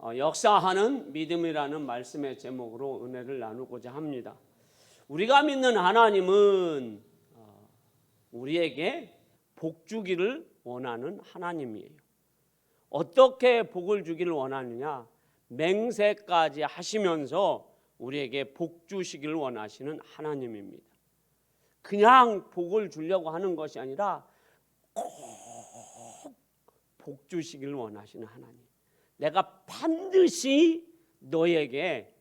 역사하는 믿음이라는 말씀의 제목으로 은혜를 나누고자 합니다. 우리가 믿는 하나님은 우리에게 복 주기를 원하는 하나님이에요. 어떻게 복을 주기를 원하느냐? 맹세까지 하시면서 우리에게 복 주시기를 원하시는 하나님입니다. 그냥 복을 주려고 하는 것이 아니라 꼭 복 주시기를 원하시는 하나님. 내가 반드시 너에게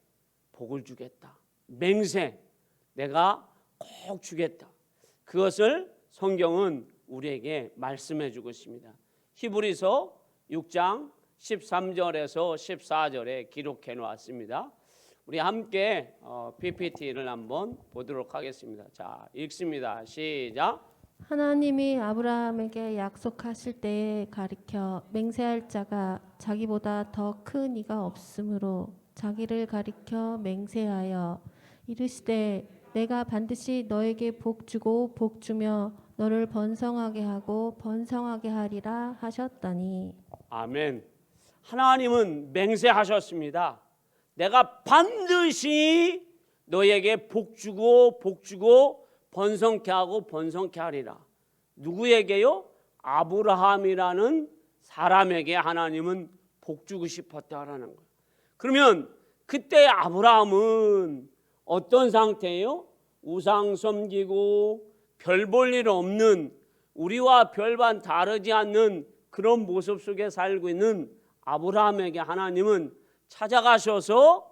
복을 주겠다. 맹세, 내가 꼭 주겠다. 그것을 성경은 우리에게 말씀해 주고 있습니다. 히브리서 6장 13절에서 14절에 기록해 놓았습니다. 우리 함께 PPT를 한번 보도록 하겠습니다. 자, 읽습니다. 시작. 하나님이 아브라함에게 약속하실 때에 가리켜 맹세할 자가 자기보다 더 큰 이가 없으므로 자기를 가리켜 맹세하여 이르시되 내가 반드시 너에게 복 주고 복 주며 너를 번성하게 하고 번성하게 하리라 하셨다니. 아멘. 하나님은 맹세하셨습니다. 내가 반드시 너에게 복 주고 번성케 하고 번성케 하리라. 누구에게요? 아브라함이라는 사람에게 하나님은 복 주고 싶었다라는 거예요. 그러면 그때 아브라함은 어떤 상태예요? 우상 섬기고 별 볼 일 없는, 우리와 별반 다르지 않는 그런 모습 속에 살고 있는 아브라함에게 하나님은 찾아가셔서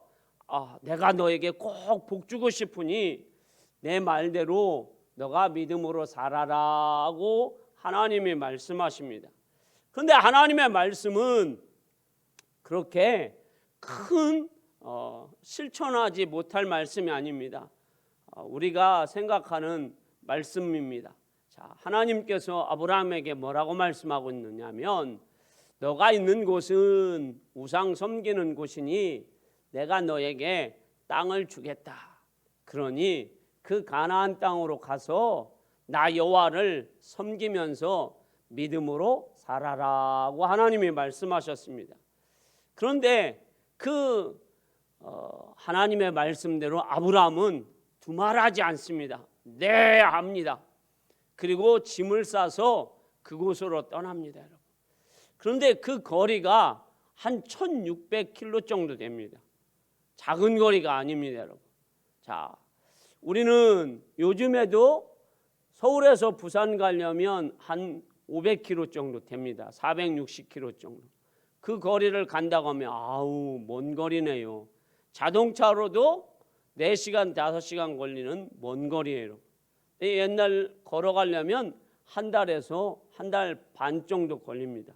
내가 너에게 꼭 복 주고 싶으니 내 말대로 너가 믿음으로 살아라고 하나님이 말씀하십니다. 그런데 하나님의 말씀은 그렇게 큰 실천하지 못할 말씀이 아닙니다. 우리가 생각하는 말씀입니다. 자, 하나님께서 아브라함에게 뭐라고 말씀하고 있느냐면 너가 있는 곳은 우상 섬기는 곳이니 내가 너에게 땅을 주겠다. 그러니 그 가나안 땅으로 가서 나 여호와를 섬기면서 믿음으로 살아라고 하나님이 말씀하셨습니다. 그런데 그 하나님의 말씀대로 아브라함은 두말하지 않습니다. 네 합니다. 그리고 짐을 싸서 그곳으로 떠납니다, 여러분. 그런데 그 거리가 한 1600km 정도 됩니다. 작은 거리가 아닙니다, 여러분. 자, 우리는 요즘에도 서울에서 부산 가려면 한 500km 정도 됩니다. 460km 정도. 그 거리를 간다고 하면 먼 거리네요. 자동차로도 4시간, 5시간 걸리는 먼 거리예요. 옛날 걸어가려면 한 달에서 한 달 반 정도 걸립니다.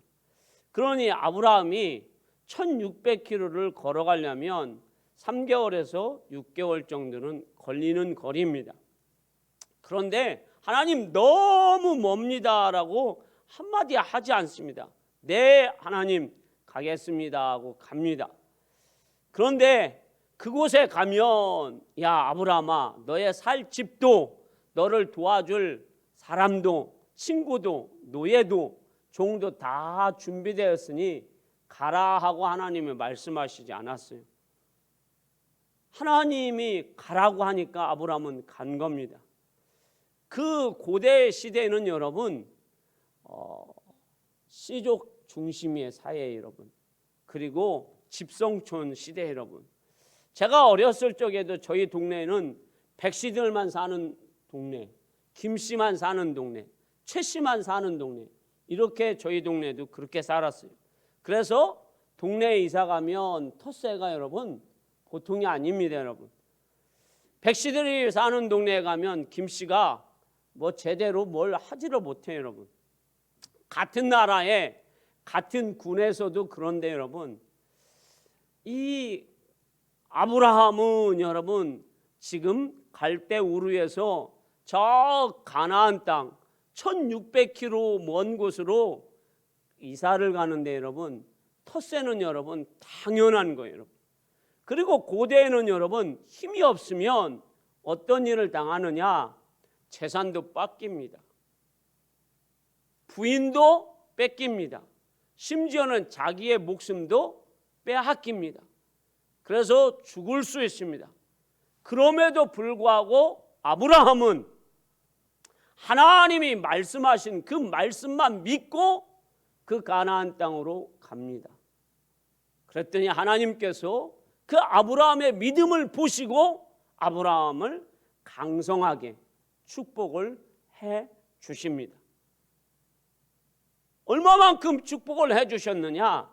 그러니 아브라함이 1600km를 걸어가려면 3개월에서 6개월 정도는 걸리는 거리입니다. 그런데 하나님 너무 멉니다라고 한마디 하지 않습니다. 네, 하나님 가겠습니다 하고 갑니다. 그런데 그곳에 가면 야 아브라함아, 너의 살 집도 너를 도와줄 사람도 친구도 노예도 종도 다 준비되었으니 가라 하고 하나님이 말씀하시지 않았어요. 하나님이 가라고 하니까 아브라함은 간 겁니다. 그 고대 시대에는 여러분 씨족 중심의 사회 여러분, 그리고 집성촌 시대 여러분. 제가 어렸을 적에도 저희 동네에는 백씨들만 사는 동네, 김씨만 사는 동네, 최씨만 사는 동네, 이렇게 저희 동네도 그렇게 살았어요. 그래서 동네에 이사 가면 텃세가 여러분 보통이 아닙니다, 여러분. 백씨들이 사는 동네에 가면 김씨가 제대로 뭘 하지를 못해요, 여러분. 같은 나라에 같은 군에서도 그런데 여러분, 이 아브라함은 여러분 지금 갈대 우르에서 저 가나안 땅 1600km 먼 곳으로 이사를 가는데 여러분 텃세는 여러분 당연한 거예요, 여러분. 그리고 고대에는 여러분 힘이 없으면 어떤 일을 당하느냐? 재산도 뺏깁니다. 부인도 뺏깁니다. 심지어는 자기의 목숨도 빼앗깁니다. 그래서 죽을 수 있습니다. 그럼에도 불구하고 아브라함은 하나님이 말씀하신 그 말씀만 믿고 그 가나안 땅으로 갑니다. 그랬더니 하나님께서 그 아브라함의 믿음을 보시고 아브라함을 강성하게 축복을 해 주십니다. 얼마만큼 축복을 해 주셨느냐?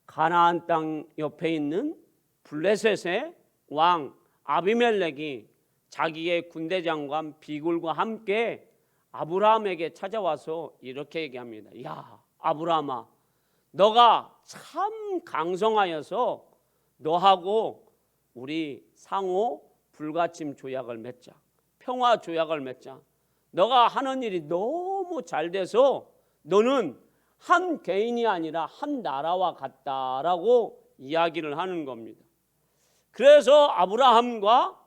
가나안 땅 옆에 있는 블레셋의 왕 아비멜렉이 자기의 군대 장관 비굴과 함께 아브라함에게 찾아와서 이렇게 얘기합니다. 야, 아브라함아, 너가 참 강성하여서 너하고 우리 상호 불가침 조약을 맺자. 평화 조약을 맺자. 너가 하는 일이 너무 잘 돼서 너는 한 개인이 아니라 한 나라와 같다라고 이야기를 하는 겁니다. 그래서 아브라함과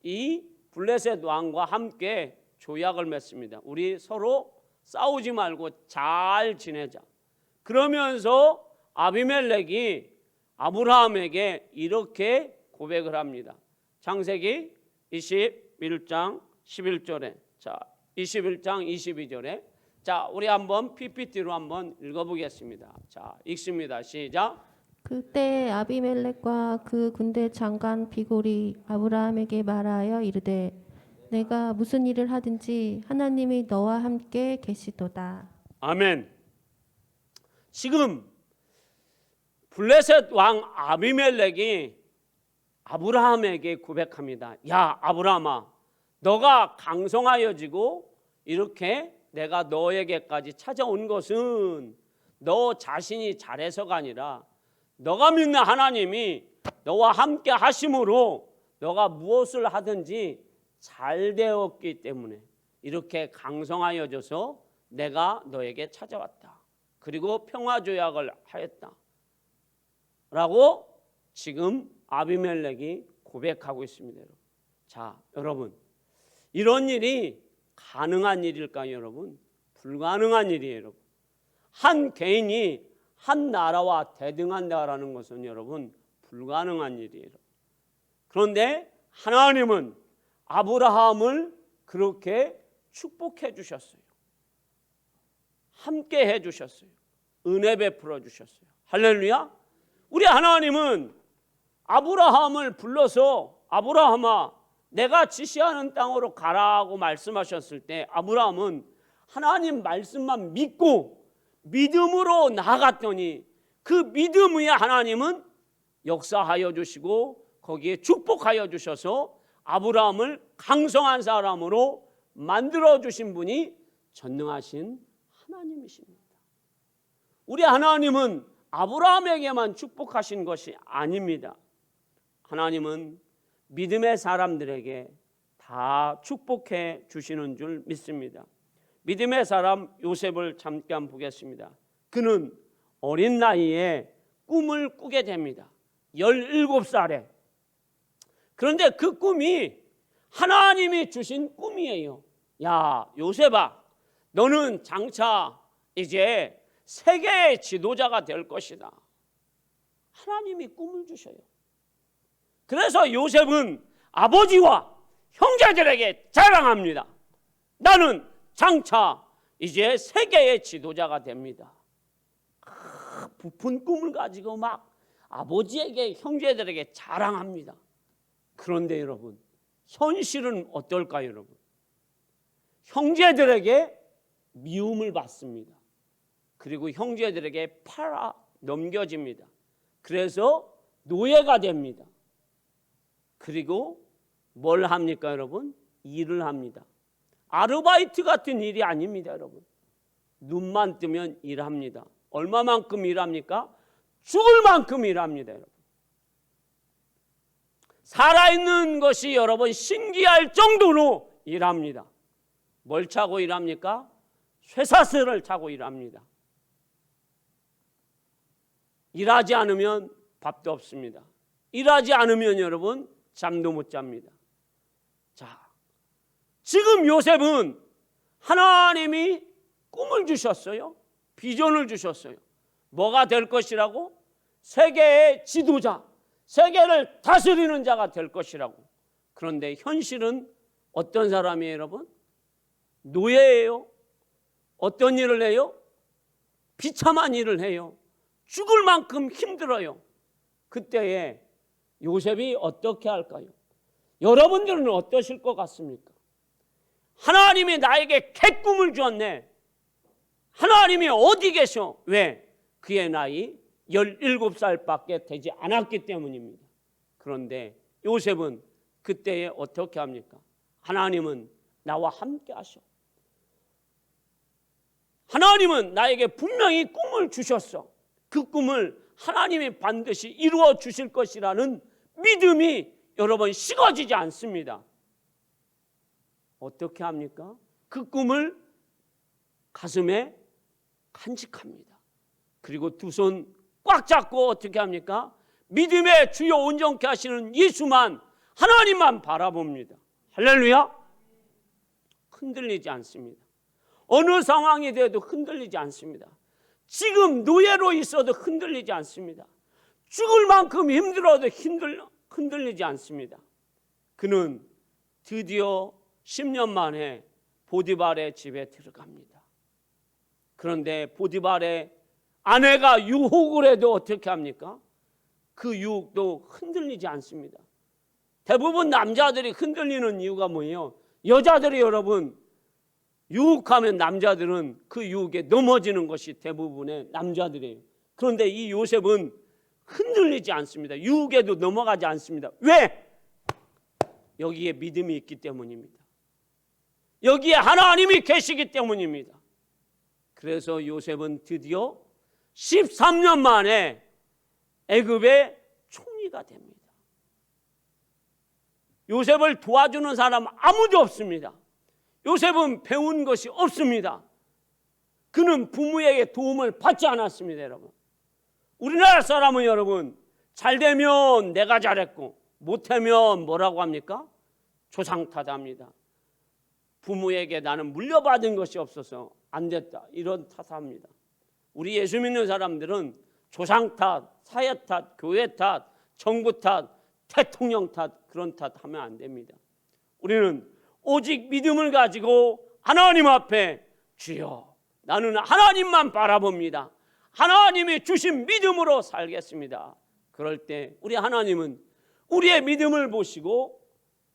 이 블레셋 왕과 함께 조약을 맺습니다. 우리 서로 싸우지 말고 잘 지내자. 그러면서 아비멜렉이 아브라함에게 이렇게 고백을 합니다. 창세기 21장 11절에, 자, 21장 22절에, 자, 우리 한번 PPT로 한번 읽어보겠습니다. 자, 읽습니다. 시작. 그때 아비멜렉과 그 군대 장관 비골이 아브라함에게 말하여 이르되 내가 무슨 일을 하든지 하나님이 너와 함께 계시도다. 아멘. 지금 블레셋 왕 아비멜렉이 아브라함에게 고백합니다. 야, 아브라함아, 너가 강성하여지고 이렇게 내가 너에게까지 찾아온 것은 너 자신이 잘해서가 아니라 너가 믿는 하나님이 너와 함께 하심으로 너가 무엇을 하든지 잘 되었기 때문에 이렇게 강성하여져서 내가 너에게 찾아왔다. 그리고 평화조약을 하였다 라고 지금 아비멜렉이 고백하고 있습니다. 여러분. 자, 여러분, 이런 일이 가능한 일일까요, 여러분? 불가능한 일이에요, 여러분. 한 개인이 한 나라와 대등한다라는 것은 여러분 불가능한 일이에요. 그런데 하나님은 아브라함을 그렇게 축복해 주셨어요. 함께 해 주셨어요. 은혜 베풀어 주셨어요. 할렐루야. 우리 하나님은 아브라함을 불러서 아브라함아, 내가 지시하는 땅으로 가라고 말씀하셨을 때 아브라함은 하나님 말씀만 믿고 믿음으로 나아갔더니 그 믿음 위에 하나님은 역사하여 주시고 거기에 축복하여 주셔서 아브라함을 강성한 사람으로 만들어 주신 분이 전능하신 하나님이십니다. 우리 하나님은 아브라함에게만 축복하신 것이 아닙니다. 하나님은 믿음의 사람들에게 다 축복해 주시는 줄 믿습니다. 믿음의 사람 요셉을 잠깐 보겠습니다. 그는 어린 나이에 꿈을 꾸게 됩니다. 17살에. 그런데 그 꿈이 하나님이 주신 꿈이에요. 야, 요셉아, 너는 장차 이제 세계의 지도자가 될 것이다. 하나님이 꿈을 주셔요. 그래서 요셉은 아버지와 형제들에게 자랑합니다. 나는 장차 이제 세계의 지도자가 됩니다. 부푼 꿈을 가지고 막 아버지에게 형제들에게 자랑합니다. 그런데 여러분, 현실은 어떨까요, 여러분? 형제들에게 미움을 받습니다. 그리고 형제들에게 팔아 넘겨집니다. 그래서 노예가 됩니다. 그리고 뭘 합니까, 여러분? 일을 합니다. 아르바이트 같은 일이 아닙니다, 여러분. 눈만 뜨면 일합니다. 얼마만큼 일합니까? 죽을 만큼 일합니다, 여러분. 살아있는 것이 여러분 신기할 정도로 일합니다. 뭘 차고 일합니까? 쇠사슬을 차고 일합니다. 일하지 않으면 밥도 없습니다. 일하지 않으면 여러분 잠도 못 잡니다. 자, 지금 요셉은 하나님이 꿈을 주셨어요. 비전을 주셨어요. 뭐가 될 것이라고? 세계의 지도자, 세계를 다스리는 자가 될 것이라고. 그런데 현실은 어떤 사람이에요, 여러분? 노예예요. 어떤 일을 해요? 비참한 일을 해요. 죽을 만큼 힘들어요. 그때에 요셉이 어떻게 할까요? 여러분들은 어떠실 것 같습니까? 하나님이 나에게 객꿈을 주었네. 하나님이 어디 계셔? 왜? 그의 나이 17살밖에 되지 않았기 때문입니다. 그런데 요셉은 그때에 어떻게 합니까? 하나님은 나와 함께 하셔. 하나님은 나에게 분명히 꿈을 주셨어. 그 꿈을 하나님이 반드시 이루어 주실 것이라는 믿음이 여러분 식어지지 않습니다. 어떻게 합니까? 그 꿈을 가슴에 간직합니다. 그리고 두 손 꽉 잡고 어떻게 합니까? 믿음의 주요 온전케 하시는 예수만, 하나님만 바라봅니다. 할렐루야. 흔들리지 않습니다. 어느 상황이 돼도 흔들리지 않습니다. 지금 노예로 있어도 흔들리지 않습니다. 죽을 만큼 힘들어도 흔들리지 않습니다. 그는 드디어 10년 만에 보디발의 집에 들어갑니다. 그런데 보디발의 아내가 유혹을 해도 어떻게 합니까? 그 유혹도 흔들리지 않습니다. 대부분 남자들이 흔들리는 이유가 뭐예요? 여자들이 여러분 유혹하면 남자들은 그 유혹에 넘어지는 것이 대부분의 남자들이에요. 그런데 이 요셉은 흔들리지 않습니다. 유혹에도 넘어가지 않습니다. 왜? 여기에 믿음이 있기 때문입니다. 여기에 하나님이 계시기 때문입니다. 그래서 요셉은 드디어 13년 만에 애굽의 총리가 됩니다. 요셉을 도와주는 사람 아무도 없습니다. 요셉은 배운 것이 없습니다. 그는 부모에게 도움을 받지 않았습니다. 여러분, 우리나라 사람은 여러분 잘 되면 내가 잘했고 못하면 뭐라고 합니까? 조상탓합니다. 부모에게 나는 물려받은 것이 없어서 안 됐다, 이런 탓합니다. 우리 예수 믿는 사람들은 조상 탓, 사회 탓, 교회 탓, 정부 탓, 대통령 탓, 그런 탓 하면 안 됩니다. 우리는 오직 믿음을 가지고 하나님 앞에 주여, 나는 하나님만 바라봅니다. 하나님이 주신 믿음으로 살겠습니다. 그럴 때 우리 하나님은 우리의 믿음을 보시고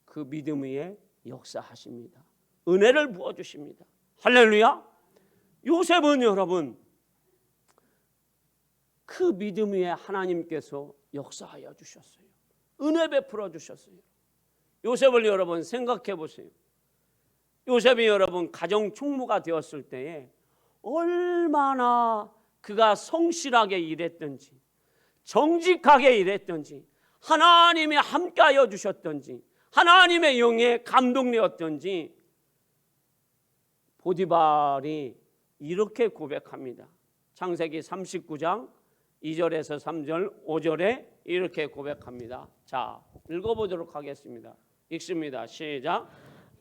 그 믿음 위에 역사하십니다. 은혜를 부어주십니다. 할렐루야. 요셉은 여러분 그 믿음 위에 하나님께서 역사하여 주셨어요. 은혜 베풀어 주셨어요. 요셉을 여러분 생각해 보세요. 요셉이 여러분 가정 총무가 되었을 때에 얼마나 그가 성실하게 일했던지, 정직하게 일했던지, 하나님이 함께하여 주셨던지, 하나님의 영에 감동되었던지, 보디발이 이렇게 고백합니다. 창세기 39장 2절에서 3절 5절에 이렇게 고백합니다. 자, 읽어보도록 하겠습니다. 읽습니다. 시작.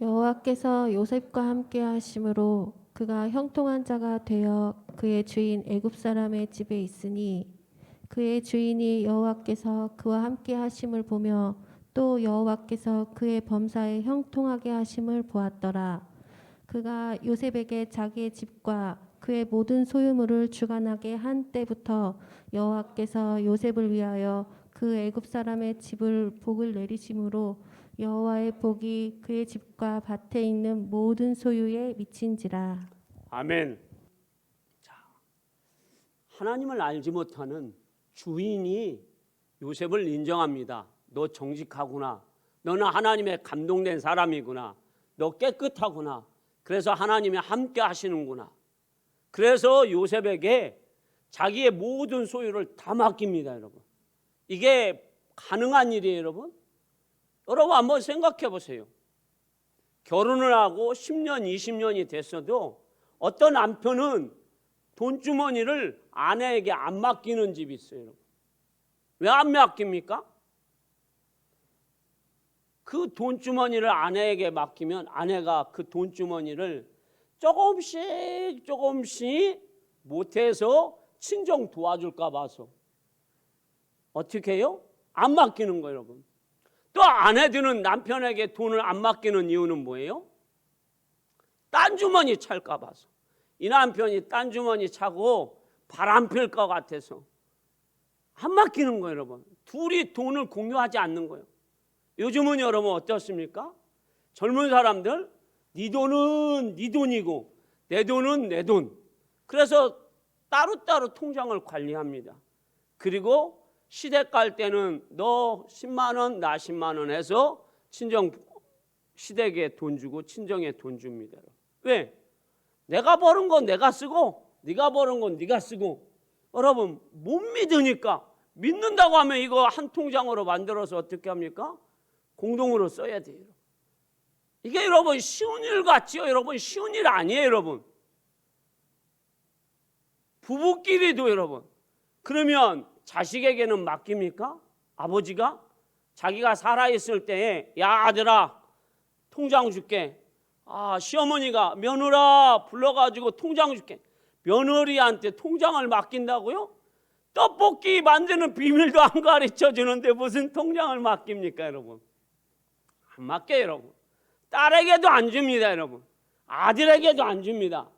여호와께서 요셉과 함께 하심으로 그가 형통한 자가 되어 그의 주인 애굽 사람의 집에 있으니 그의 주인이 여호와께서 그와 함께 하심을 보며 또 여호와께서 그의 범사에 형통하게 하심을 보았더라. 그가 요셉에게 자기의 집과 그의 모든 소유물을 주관하게 한 때부터 여호와께서 요셉을 위하여 그 애굽 사람의 집을 복을 내리심으로 여호와의 복이 그의 집과 밭에 있는 모든 소유에 미친지라. 아멘. 자, 하나님을 알지 못하는 주인이 요셉을 인정합니다. 너 정직하구나. 너는 하나님의 감동된 사람이구나. 너 깨끗하구나. 그래서 하나님이 함께 하시는구나. 그래서 요셉에게 자기의 모든 소유를 다 맡깁니다, 여러분. 이게 가능한 일이에요, 여러분? 여러분 한번 생각해 보세요. 결혼을 하고 10년, 20년이 됐어도 어떤 남편은 돈주머니를 아내에게 안 맡기는 집이 있어요, 여러분. 왜 안 맡깁니까? 그 돈주머니를 아내에게 맡기면 아내가 그 돈주머니를 조금씩 못해서 친정 도와줄까 봐서 어떻게 해요? 안 맡기는 거예요, 여러분. 또 아내들은 남편에게 돈을 안 맡기는 이유는 뭐예요? 딴 주머니 찰까 봐서. 이 남편이 딴 주머니 차고 바람 필 것 같아서 안 맡기는 거예요, 여러분. 둘이 돈을 공유하지 않는 거예요. 요즘은 여러분 어떻습니까? 젊은 사람들 네 돈은 네 돈이고 내 돈은 내 돈. 그래서 따로따로 통장을 관리합니다. 그리고 시댁 갈 때는 너 10만 원, 나 10만 원 해서 친정 시댁에 돈 주고 친정에 돈 줍니다. 왜? 내가 버는 건 내가 쓰고 네가 버는 건 네가 쓰고. 여러분 못 믿으니까. 믿는다고 하면 이거 한 통장으로 만들어서 어떻게 합니까? 공동으로 써야 돼요. 이게 여러분 쉬운 일 같지요? 여러분 쉬운 일 아니에요, 여러분. 부부끼리도 여러분. 그러면 자식에게는 맡깁니까? 아버지가 자기가 살아있을 때에 야 아들아 통장 줄게. 시어머니가 며느라 불러가지고 통장 줄게. 며느리한테 통장을 맡긴다고요? 떡볶이 만드는 비밀도 안 가르쳐 주는데 무슨 통장을 맡깁니까, 여러분? 안 맡겨요, 여러분. 딸에게도 안 줍니다, 여러분. 아들에게도 안 줍니다.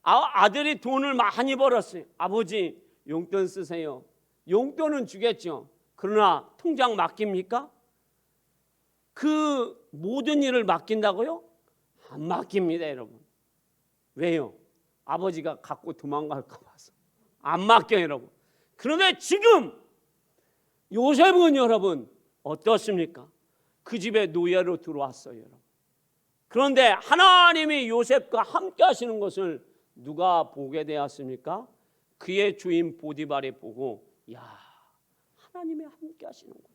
아들이 돈을 많이 벌었어요. 아버지 용돈 쓰세요. 용돈은 주겠죠. 그러나 통장 맡깁니까? 그 모든 일을 맡긴다고요? 안 맡깁니다, 여러분. 왜요? 아버지가 갖고 도망갈까 봐서 안 맡겨요, 여러분. 그런데 지금 요셉은 여러분 어떻습니까? 그 집에 노예로 들어왔어요, 여러분. 그런데 하나님이 요셉과 함께 하시는 것을 누가 보게 되었습니까? 그의 주인 보디발이 보고 야, 하나님이 함께 하시는구나.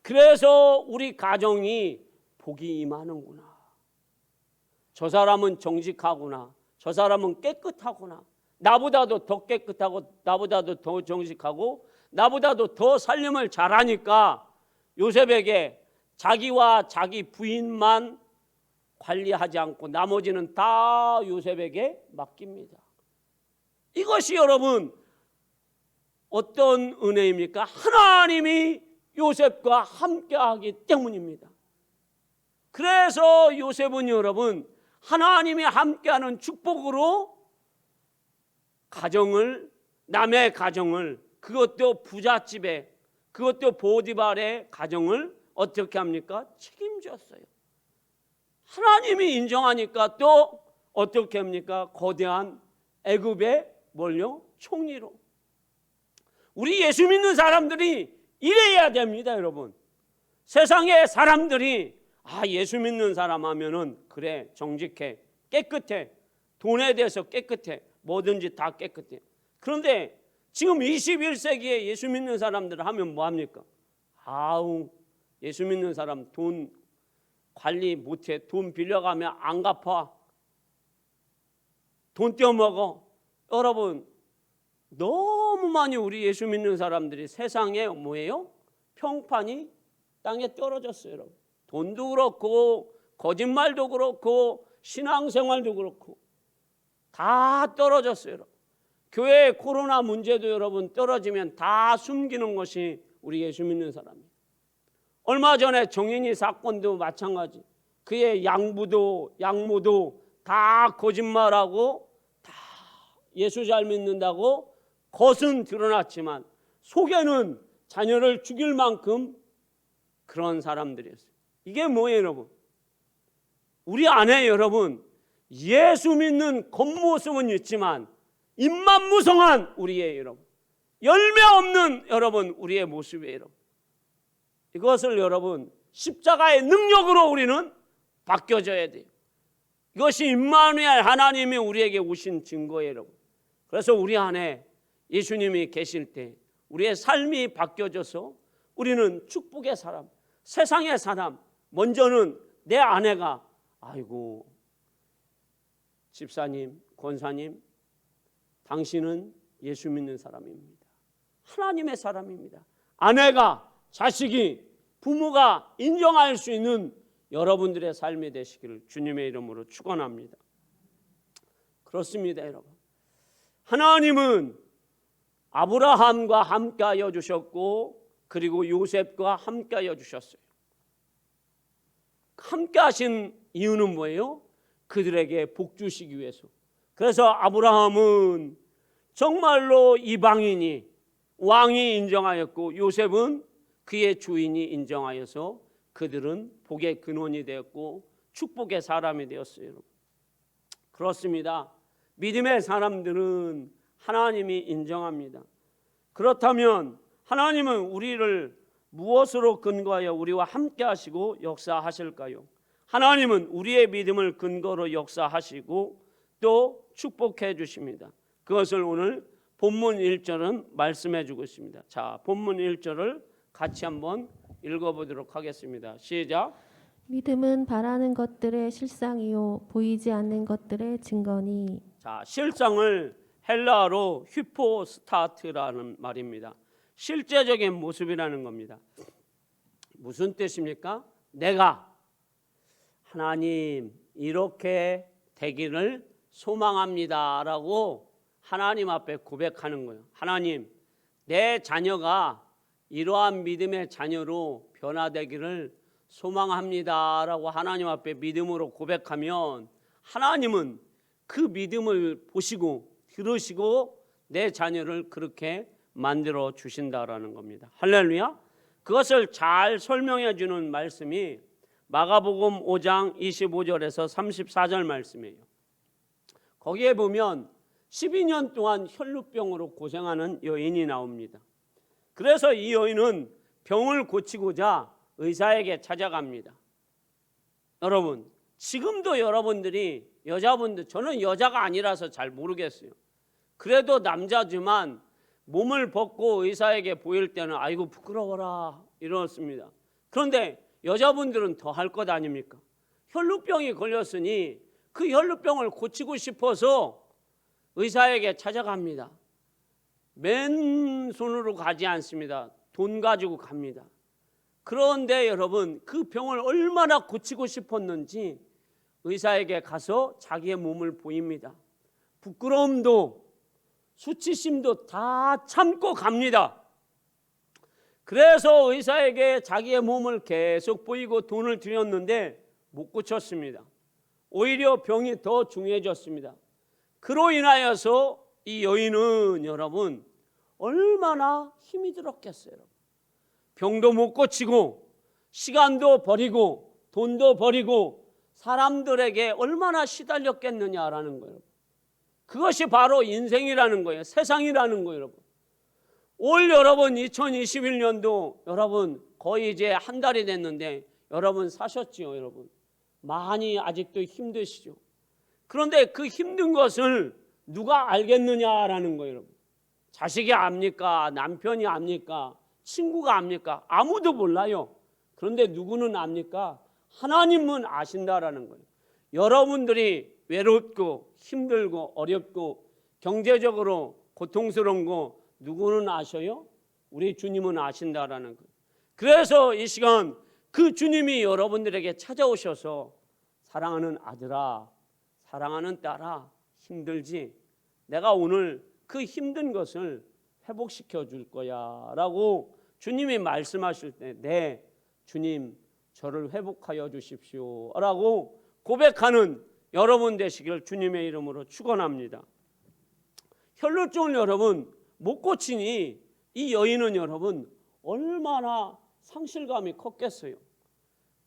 그래서 우리 가정이 복이 임하는구나. 저 사람은 정직하구나. 저 사람은 깨끗하구나. 나보다도 더 깨끗하고 나보다도 더 정직하고 나보다도 더 살림을 잘하니까 요셉에게 자기와 자기 부인만 관리하지 않고 나머지는 다 요셉에게 맡깁니다. 이것이 여러분 어떤 은혜입니까? 하나님이 요셉과 함께하기 때문입니다. 그래서 요셉은 여러분 하나님이 함께하는 축복으로 가정을, 남의 가정을, 그것도 부잣집에, 그것도 보디발의 가정을 어떻게 합니까? 책임졌어요. 하나님이 인정하니까 또 어떻게 합니까? 거대한 애굽의 뭘요? 총리로. 우리 예수 믿는 사람들이 이래야 됩니다, 여러분. 세상의 사람들이 예수 믿는 사람 하면은 그래 정직해, 깨끗해, 돈에 대해서 깨끗해, 뭐든지 다 깨끗해. 그런데 지금 21세기에 예수 믿는 사람들 하면 뭐합니까? 예수 믿는 사람 돈 관리 못해, 돈 빌려가면 안 갚아, 돈 떼어먹어. 여러분 너무 많이 우리 예수 믿는 사람들이 세상에 뭐예요? 평판이 땅에 떨어졌어요, 여러분. 돈도 그렇고 거짓말도 그렇고 신앙생활도 그렇고 다 떨어졌어요, 여러분. 교회 코로나 문제도 여러분 떨어지면 다 숨기는 것이 우리 예수 믿는 사람이에요. 얼마 전에 정인이 사건도 마찬가지. 그의 양모도 다 거짓말하고 다 예수 잘 믿는다고 겉은 드러났지만 속에는 자녀를 죽일 만큼 그런 사람들이었어요. 이게 뭐예요, 여러분? 우리 안에 여러분 예수 믿는 겉모습은 있지만 입만 무성한 우리의 여러분, 열매 없는 여러분 우리의 모습이에요, 여러분. 이것을 여러분 십자가의 능력으로 우리는 바뀌어져야 돼요. 이것이 임마누엘 하나님이 우리에게 오신 증거예요, 여러분. 그래서 우리 안에 예수님이 계실 때 우리의 삶이 바뀌어져서 우리는 축복의 사람, 세상의 사람, 먼저는 내 아내가 집사님, 권사님, 당신은 예수 믿는 사람입니다. 하나님의 사람입니다. 아내가, 자식이, 부모가 인정할 수 있는 여러분들의 삶이 되시기를 주님의 이름으로 축원합니다. 그렇습니다, 여러분. 하나님은 아브라함과 함께하여 주셨고 그리고 요셉과 함께하여 주셨어요. 함께하신 이유는 뭐예요? 그들에게 복 주시기 위해서. 그래서 아브라함은 정말로 이방인이 왕이 인정하였고 요셉은 그의 주인이 인정하여서 그들은 복의 근원이 되었고 축복의 사람이 되었어요. 그렇습니다. 믿음의 사람들은 하나님이 인정합니다. 그렇다면 하나님은 우리를 무엇으로 근거하여 우리와 함께 하시고 역사하실까요? 하나님은 우리의 믿음을 근거로 역사하시고 또 축복해 주십니다. 그것을 오늘 본문 1절은 말씀해 주고 있습니다. 자, 본문 1절을 같이 한번 읽어보도록 하겠습니다. 시작. 믿음은 바라는 것들의 실상이요 보이지 않는 것들의 증거니. 자, 실상을 헬라어로 휴포스타트라는 말입니다. 실제적인 모습이라는 겁니다. 무슨 뜻입니까? 내가 하나님 이렇게 되기를 소망합니다라고 하나님 앞에 고백하는 거예요. 하나님, 내 자녀가 이러한 믿음의 자녀로 변화되기를 소망합니다라고 하나님 앞에 믿음으로 고백하면 하나님은 그 믿음을 보시고 들으시고 내 자녀를 그렇게 만들어 주신다라는 겁니다. 할렐루야. 그것을 잘 설명해 주는 말씀이 마가복음 5장 25절에서 34절 말씀이에요. 거기에 보면 12년 동안 혈루병으로 고생하는 여인이 나옵니다. 그래서 이 여인은 병을 고치고자 의사에게 찾아갑니다. 여러분, 지금도 여러분들이 여자분들, 저는 여자가 아니라서 잘 모르겠어요. 그래도 남자지만 몸을 벗고 의사에게 보일 때는 아이고 부끄러워라 이렇습니다. 그런데 여자분들은 더 할 것 아닙니까? 혈루병이 걸렸으니 그 혈루병을 고치고 싶어서 의사에게 찾아갑니다. 맨손으로 가지 않습니다. 돈 가지고 갑니다. 그런데 여러분, 그 병을 얼마나 고치고 싶었는지 의사에게 가서 자기의 몸을 보입니다. 부끄러움도 수치심도 다 참고 갑니다. 그래서 의사에게 자기의 몸을 계속 보이고 돈을 드렸는데 못 고쳤습니다. 오히려 병이 더 중해졌습니다. 그로 인하여서 이 여인은 여러분 얼마나 힘이 들었겠어요. 병도 못 고치고 시간도 버리고 돈도 버리고 사람들에게 얼마나 시달렸겠느냐라는 거예요. 그것이 바로 인생이라는 거예요. 세상이라는 거예요, 여러분. 올 여러분 2021년도 여러분 거의 이제 한 달이 됐는데 여러분 사셨지요, 여러분. 많이 아직도 힘드시죠. 그런데 그 힘든 것을 누가 알겠느냐라는 거예요, 여러분. 자식이 압니까? 남편이 압니까? 친구가 압니까? 아무도 몰라요. 그런데 누구는 압니까? 하나님은 아신다라는 거예요. 여러분들이 외롭고 힘들고 어렵고 경제적으로 고통스러운 거 누구는 아셔요? 우리 주님은 아신다라는 거예요. 그래서 이 시간 그 주님이 여러분들에게 찾아오셔서 사랑하는 아들아, 사랑하는 딸아, 힘들지? 내가 오늘 그 힘든 것을 회복시켜 줄 거야 라고 주님이 말씀하실 때 네, 주님 저를 회복하여 주십시오 라고 고백하는 여러분 되시길 주님의 이름으로 축원합니다. 혈루증을 여러분 못 고치니 이 여인은 여러분 얼마나 상실감이 컸겠어요.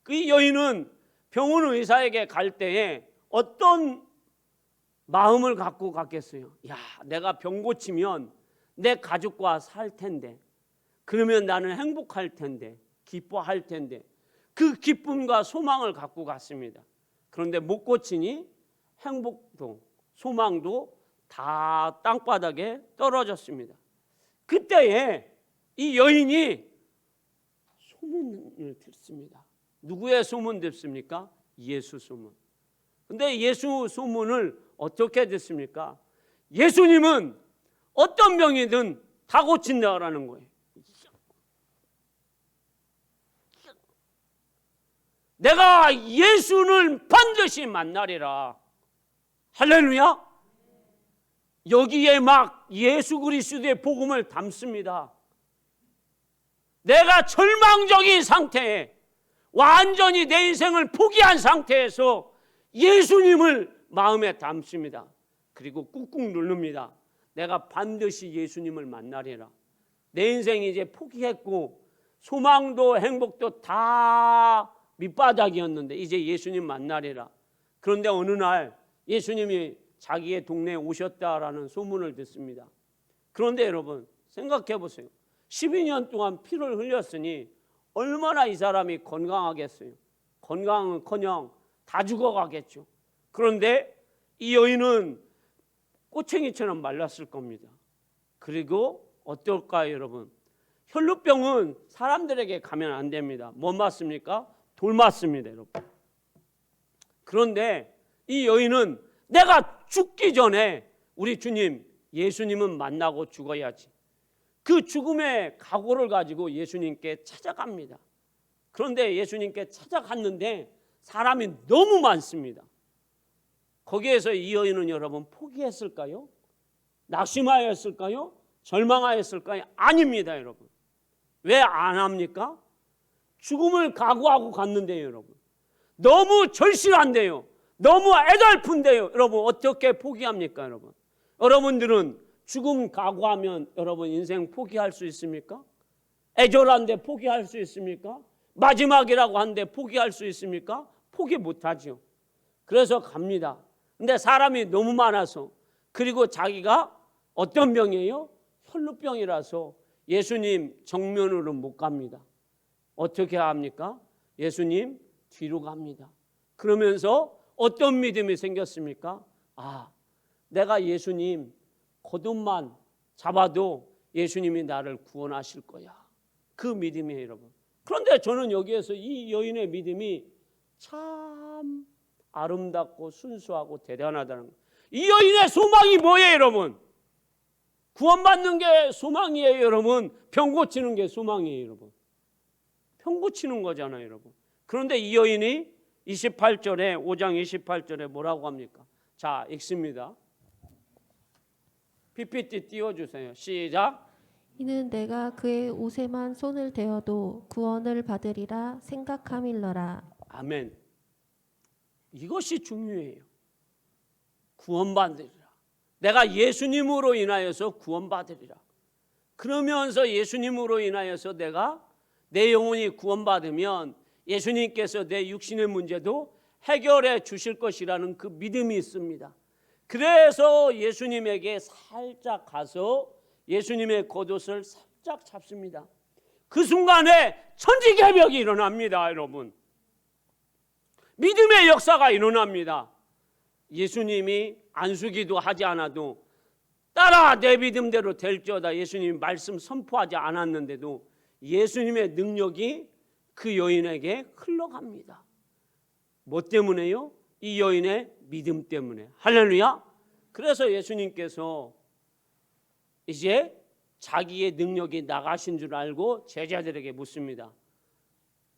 그 여인은 병원 의사에게 갈 때에 어떤 마음을 갖고 갔겠어요. 야, 내가 병 고치면 내 가족과 살 텐데, 그러면 나는 행복할 텐데, 기뻐할 텐데, 그 기쁨과 소망을 갖고 갔습니다. 그런데 못 고치니 행복도 소망도 다 땅바닥에 떨어졌습니다. 그때에 이 여인이 소문을 듣습니다. 누구의 소문 듣습니까? 예수 소문. 근데 예수 소문을 어떻게 듣습니까? 예수님은 어떤 병이든 다 고친다라는 거예요. 내가 예수를 반드시 만나리라. 할렐루야. 여기에 막 예수 그리스도의 복음을 담습니다. 내가 절망적인 상태에 완전히 내 인생을 포기한 상태에서 예수님을 마음에 담습니다. 그리고 꾹꾹 누릅니다. 내가 반드시 예수님을 만나리라. 내 인생이 이제 포기했고 소망도 행복도 다 밑바닥이었는데 이제 예수님 만나리라. 그런데 어느 날 예수님이 자기의 동네에 오셨다라는 소문을 듣습니다. 그런데 여러분 생각해 보세요. 12년 동안 피를 흘렸으니 얼마나 이 사람이 건강하겠어요. 건강은커녕 다 죽어가겠죠. 그런데 이 여인은 꼬챙이처럼 말랐을 겁니다. 그리고 어떨까요, 여러분? 혈루병은 사람들에게 가면 안 됩니다. 뭐 맞습니까? 돌 맞습니다, 여러분. 그런데 이 여인은 내가 죽기 전에 우리 주님 예수님은 만나고 죽어야지. 그 죽음의 각오를 가지고 예수님께 찾아갑니다. 그런데 예수님께 찾아갔는데 사람이 너무 많습니다. 거기에서 이 여인은 여러분 포기했을까요? 낙심하였을까요? 절망하였을까요? 아닙니다, 여러분. 왜 안 합니까? 죽음을 각오하고 갔는데요, 여러분. 너무 절실한데요. 너무 애달픈데요. 여러분 어떻게 포기합니까, 여러분? 여러분들은 죽음 각오하면 여러분 인생 포기할 수 있습니까? 애절한데 포기할 수 있습니까? 마지막이라고 하는데 포기할 수 있습니까? 포기 못하죠. 그래서 갑니다. 근데 사람이 너무 많아서, 그리고 자기가 어떤 병이에요? 혈루병이라서 예수님 정면으로 못 갑니다. 어떻게 합니까? 예수님 뒤로 갑니다. 그러면서 어떤 믿음이 생겼습니까? 아, 내가 예수님 거듭만 잡아도 예수님이 나를 구원하실 거야. 그 믿음이에요, 여러분. 그런데 저는 여기에서 이 여인의 믿음이 참 아름답고 순수하고 대단하다는 거예요. 이 여인의 소망이 뭐예요, 여러분? 구원받는 게 소망이에요, 여러분. 병 고치는 게 소망이에요, 여러분. 병 고치는 거잖아요, 여러분. 그런데 이 여인이 28절에 5장 28절에 뭐라고 합니까? 자, 읽습니다. PPT 띄워주세요. 시작. 이는 내가 그의 옷에만 손을 대어도 구원을 받으리라 생각함일러라. 아멘. 이것이 중요해요. 구원받으리라. 내가 예수님으로 인하여서 구원받으리라. 그러면서 예수님으로 인하여서 내가 내 영혼이 구원받으면 예수님께서 내 육신의 문제도 해결해 주실 것이라는 그 믿음이 있습니다. 그래서 예수님에게 살짝 가서 예수님의 겉옷을 살짝 잡습니다. 그 순간에 천지개벽이 일어납니다, 여러분. 믿음의 역사가 일어납니다. 예수님이 안수기도 하지 않아도 따라 내 믿음대로 될지어다 예수님이 말씀 선포하지 않았는데도 예수님의 능력이 그 여인에게 흘러갑니다. 뭐 때문에요? 이 여인의 믿음 때문에. 할렐루야. 그래서 예수님께서 이제 자기의 능력이 나가신 줄 알고 제자들에게 묻습니다.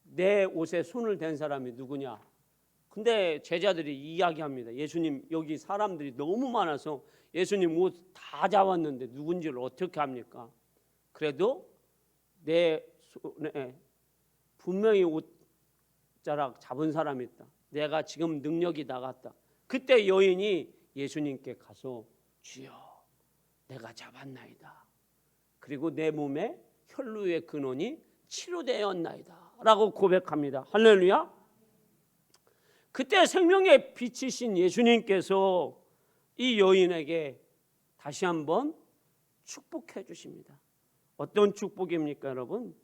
내 옷에 손을 댄 사람이 누구냐? 근데 제자들이 이야기합니다. 예수님, 여기 사람들이 너무 많아서 예수님 옷 다 잡았는데 누군지를 어떻게 합니까? 그래도 내 손에 분명히 옷자락 잡은 사람이 있다. 내가 지금 능력이 나갔다. 그때 여인이 예수님께 가서 주여, 내가 잡았나이다. 그리고 내 몸에 혈루의 근원이 치료되었나이다 라고 고백합니다. 할렐루야. 그때 생명의 빛이신 예수님께서 이 여인에게 다시 한번 축복해 주십니다. 어떤 축복입니까, 여러분?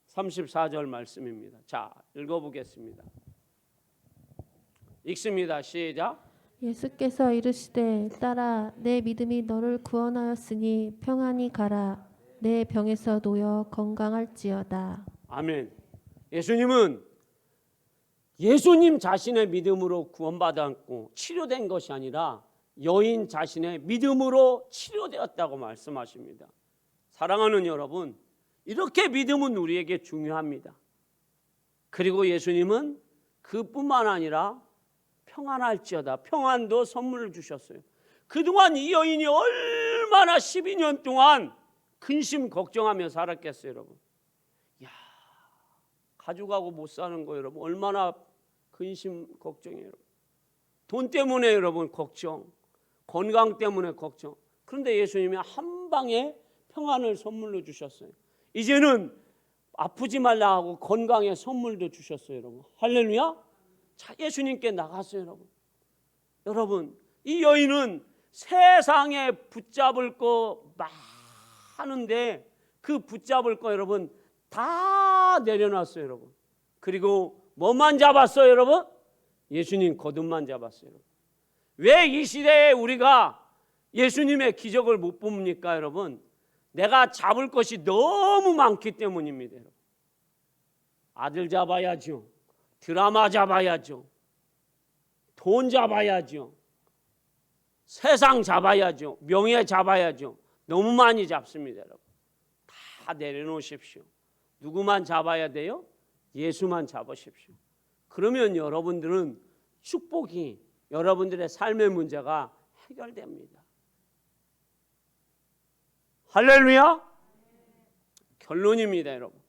34절 말씀입니다. 자, 읽어보겠습니다. 읽습니다. 시작. 예수께서 이르시되 딸아 내 믿음이 너를 구원하였으니 평안히 가라. 내 병에서 놓여 건강할지어다. 아멘. 예수님은 예수님 자신의 믿음으로 구원받았고 치료된 것이 아니라 여인 자신의 믿음으로 치료되었다고 말씀하십니다. 사랑하는 여러분, 이렇게 믿음은 우리에게 중요합니다. 그리고 예수님은 그뿐만 아니라 평안할지어다, 평안도 선물을 주셨어요. 그동안 이 여인이 얼마나 12년 동안 근심 걱정하며 살았겠어요, 여러분. 야, 가져가고 못 사는 거 여러분, 얼마나 근심 걱정이에요, 여러분. 돈 때문에 여러분 걱정, 건강 때문에 걱정. 그런데 예수님이 한 방에 평안을 선물로 주셨어요. 이제는 아프지 말라 하고 건강의 선물도 주셨어요, 여러분. 할렐루야. 자, 예수님께 나갔어요, 여러분. 여러분, 이 여인은 세상에 붙잡을 거 많은데 그 붙잡을 거 여러분 다 내려놨어요, 여러분. 그리고 뭐만 잡았어요, 여러분? 예수님 거듭만 잡았어요, 여러분. 왜 이 시대에 우리가 예수님의 기적을 못 봅니까, 여러분? 내가 잡을 것이 너무 많기 때문입니다, 여러분. 아들 잡아야죠. 드라마 잡아야죠. 돈 잡아야죠. 세상 잡아야죠. 명예 잡아야죠. 너무 많이 잡습니다, 여러분. 다 내려놓으십시오. 누구만 잡아야 돼요? 예수만 잡으십시오. 그러면 여러분들은 축복이, 여러분들의 삶의 문제가 해결됩니다. 할렐루야. 결론입니다, 여러분.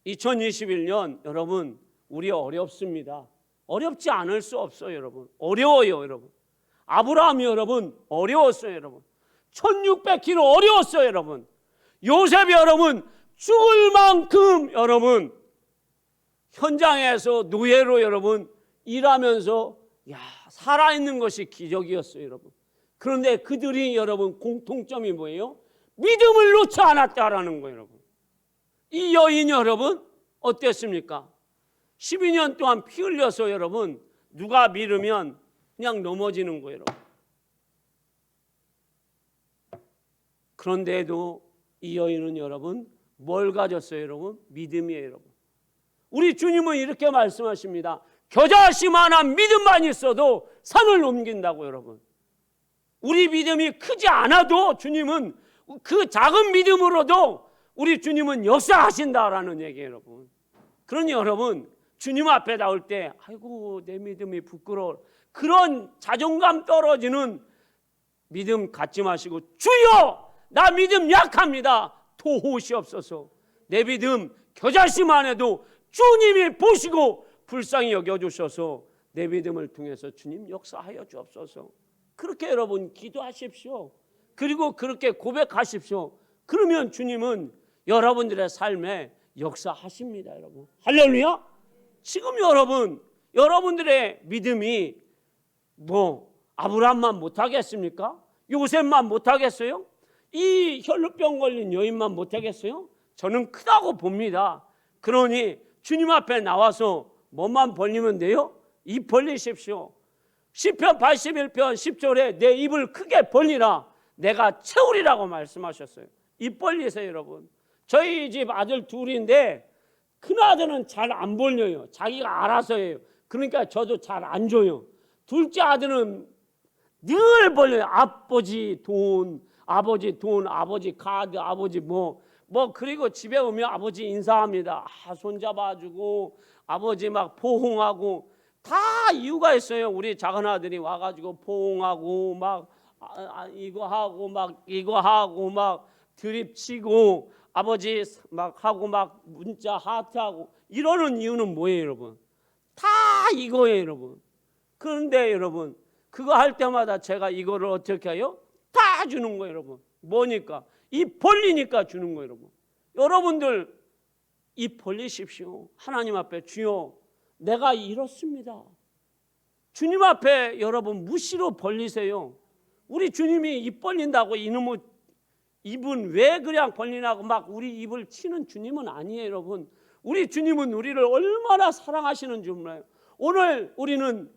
2021년 여러분, 우리 어렵습니다. 어렵지 않을 수 없어요, 여러분. 어려워요, 여러분. 아브라함이 여러분 어려웠어요, 여러분. 1600km 어려웠어요, 여러분. 요셉이 여러분 죽을 만큼 여러분 현장에서 노예로 여러분 일하면서 살아있는 것이 기적이었어요, 여러분. 그런데 그들이 여러분 공통점이 뭐예요? 믿음을 놓지 않았다라는 거예요, 여러분. 이 여인이 여러분 어땠습니까? 12년 동안 피 흘려서 여러분 누가 믿으면 그냥 넘어지는 거예요, 여러분. 그런데도 이 여인은 여러분 뭘 가졌어요, 여러분? 믿음이에요, 여러분. 우리 주님은 이렇게 말씀하십니다. 겨자씨만한 믿음만 있어도 산을 옮긴다고, 여러분. 우리 믿음이 크지 않아도 주님은 그 작은 믿음으로도 우리 주님은 역사하신다라는 얘기예요, 여러분. 그러니 여러분 주님 앞에 나올 때 아이고 내 믿음이 부끄러워, 그런 자존감 떨어지는 믿음 갖지 마시고 주여 나 믿음 약합니다, 도우시옵소서. 내 믿음 겨자씨만 해도 주님이 보시고 불쌍히 여겨주셔서 내 믿음을 통해서 주님 역사하여 주옵소서. 그렇게 여러분 기도하십시오. 그리고 그렇게 고백하십시오. 그러면 주님은 여러분들의 삶에 역사하십니다, 여러분. 할렐루야. 지금 여러분들의 믿음이 아브라함만 못하겠습니까? 요셉만 못하겠어요? 이 혈루병 걸린 여인만 못하겠어요? 저는 크다고 봅니다. 그러니 주님 앞에 나와서 뭐만 벌리면 돼요? 입 벌리십시오. 시편 81편 10절에 내 입을 크게 벌리라 내가 채우리라고 말씀하셨어요. 입 벌리세요, 여러분. 저희 집 아들 둘인데 큰아들은 잘 안 벌려요. 자기가 알아서 해요. 그러니까 저도 잘 안 줘요. 둘째 아들은 늘 벌려요. 아버지 돈, 아버지 카드, 아버지 그리고 집에 오면 아버지 인사합니다. 손잡아주고 아버지 막 포옹하고 다 이유가 있어요. 우리 작은 아들이 와가지고 포옹하고 막 이거 하고 막 드립치고 아버지 막 하고 막 문자 하트하고 이러는 이유는 뭐예요, 여러분? 다 이거예요, 여러분. 그런데 여러분 그거 할 때마다 제가 이거를 어떻게 해요? 다 주는 거예요, 여러분. 뭐니까? 입 벌리니까 주는 거예요, 여러분. 여러분들 입 벌리십시오. 하나님 앞에 주여 내가 이렇습니다. 주님 앞에 여러분 무시로 벌리세요. 우리 주님이 입 벌린다고 이놈의 입은 왜 그냥 벌리냐고 막 우리 입을 치는 주님은 아니에요, 여러분. 우리 주님은 우리를 얼마나 사랑하시는 줄 몰라요. 오늘 우리는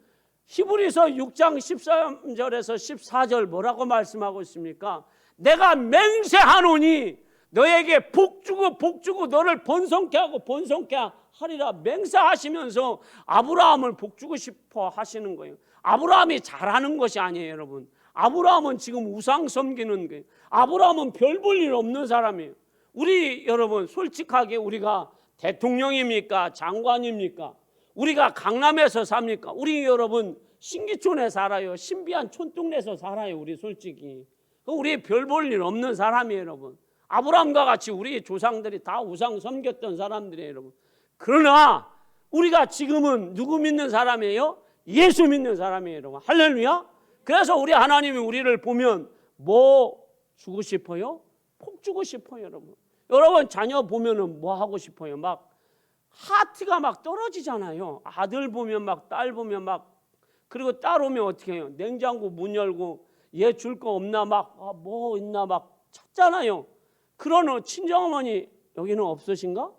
히브리서 6장 13절에서 14절 뭐라고 말씀하고 있습니까? 내가 맹세하노니 너에게 복주고 너를 번성케 하고 번성케 하리라 맹세하시면서 아브라함을 복주고 싶어 하시는 거예요. 아브라함이 잘하는 것이 아니에요, 여러분. 아브라함은 지금 우상 섬기는 거예요. 아브라함은 별 볼 일 없는 사람이에요. 우리 여러분 솔직하게 우리가 대통령입니까? 장관입니까? 우리가 강남에서 삽니까? 우리 여러분 신기촌에 살아요. 신비한 촌동네에서 살아요. 우리 솔직히 우리 별 볼 일 없는 사람이에요, 여러분. 아브라함과 같이 우리 조상들이 다 우상 섬겼던 사람들이에요, 여러분. 그러나 우리가 지금은 누구 믿는 사람이에요? 예수 믿는 사람이에요, 여러분. 할렐루야. 그래서 우리 하나님이 우리를 보면 뭐 주고 싶어요? 복 주고 싶어요, 여러분. 여러분 자녀 보면은 뭐 하고 싶어요? 막 하트가 막 떨어지잖아요. 아들 보면 막 딸 보면 막, 그리고 딸 오면 어떻게 해요? 냉장고 문 열고 얘 줄 거 없나 막 뭐 있나 막 찾잖아요. 그런 친정어머니 여기는 없으신가?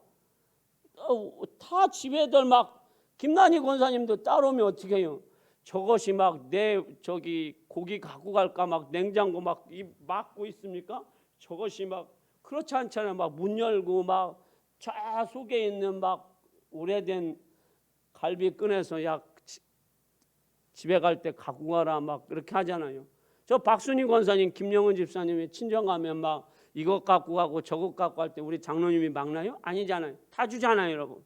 다 집애들 막, 김난희 권사님도 딸 오면 어떻게 해요? 저것이 막 내 저기 고기 갖고 갈까 막 냉장고 막 막고 있습니까? 저것이 막 그렇지 않잖아요. 막 문 열고 막 저 속에 있는 막 오래된 갈비 꺼내서 야 집에 갈 때 갖고 가라 막 그렇게 하잖아요. 저 박순희 권사님, 김영은 집사님이 친정 가면 막 이것 갖고 가고 저것 갖고 갈 때 우리 장로님이 막나요? 아니잖아요. 다 주잖아요, 여러분.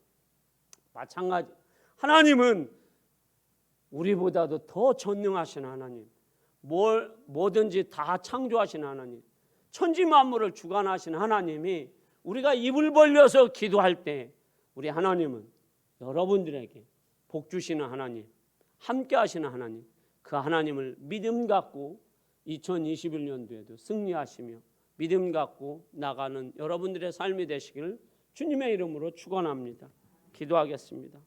마찬가지. 하나님은 우리보다도 더 전능하신 하나님, 뭐든지 다 창조하신 하나님, 천지 만물을 주관하신 하나님이 우리가 입을 벌려서 기도할 때 우리 하나님은 여러분들에게 복 주시는 하나님, 함께 하시는 하나님, 그 하나님을 믿음 갖고 2021년도에도 승리하시며 믿음 갖고 나가는 여러분들의 삶이 되시기를 주님의 이름으로 축원합니다. 기도하겠습니다.